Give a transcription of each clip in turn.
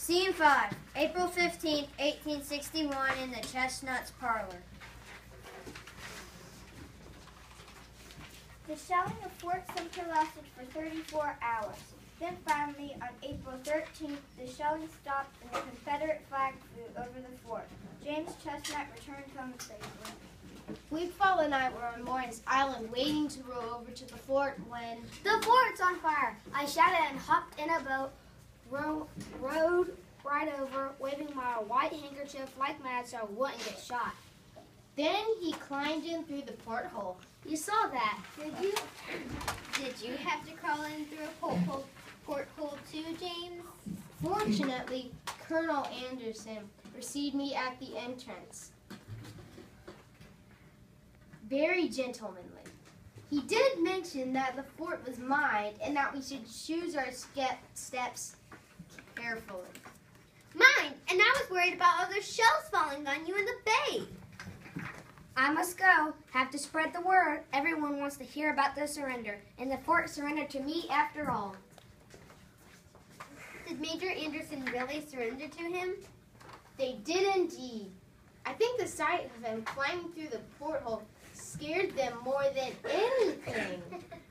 Scene 5, April 15th, 1861, in the Chestnuts parlor. The shelling of Fort Sumter lasted for 34 hours. Then finally, on April 13th, the shelling stopped and the Confederate flag flew over the fort. James Chestnut returned home safely. Wigfall and I were on Morris Island waiting to row over to the fort when... The fort's on fire! I shouted and hopped in a boat, rowed right over, waving my white handkerchief like mad so I wouldn't get shot. Then he climbed in through the porthole. You saw that, did you? Did you have to crawl in through a porthole too, James? Fortunately, Colonel Anderson received me at the entrance. Very gentlemanly. He did mention that the fort was mined and that we should choose our steps carefully. Mine, and I was worried about other shells falling on you in the bay. I must go. Have to spread the word. Everyone wants to hear about the surrender, and the fort surrendered to me after all. Did Major Anderson really surrender to him? They did indeed. I think the sight of him climbing through the porthole scared them more than anything.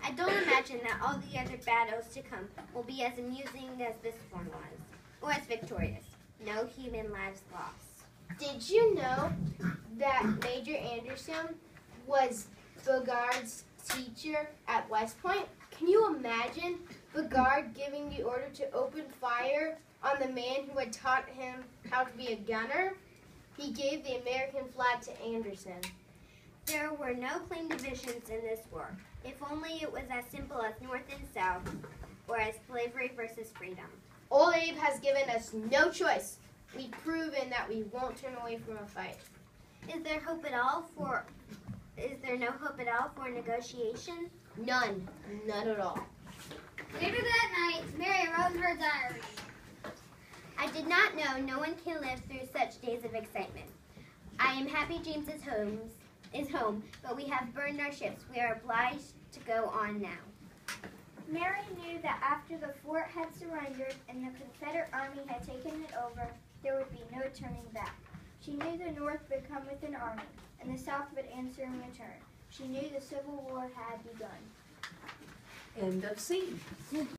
I don't imagine that all the other battles to come will be as amusing as this one was, or as victorious. No human lives lost. Did you know that Major Anderson was Bogard's teacher at West Point? Can you imagine Bogard giving the order to open fire on the man who had taught him how to be a gunner? He gave the American flag to Anderson. There were no claim divisions in this war. If only it was as simple as North and South, or as slavery versus freedom. Old Abe has given us no choice. We've proven that we won't turn away from a fight. Is there no hope at all for negotiation? None. None at all. Later that night, Mary wrote her diary. I did not know no one can live through such days of excitement. I am happy James is home, but we have burned our ships. We are obliged to go on now. Mary knew that after the fort had surrendered and the Confederate army had taken it over, there would be no turning back. She knew the North would come with an army, and the South would answer in return. She knew the Civil War had begun. End of scene.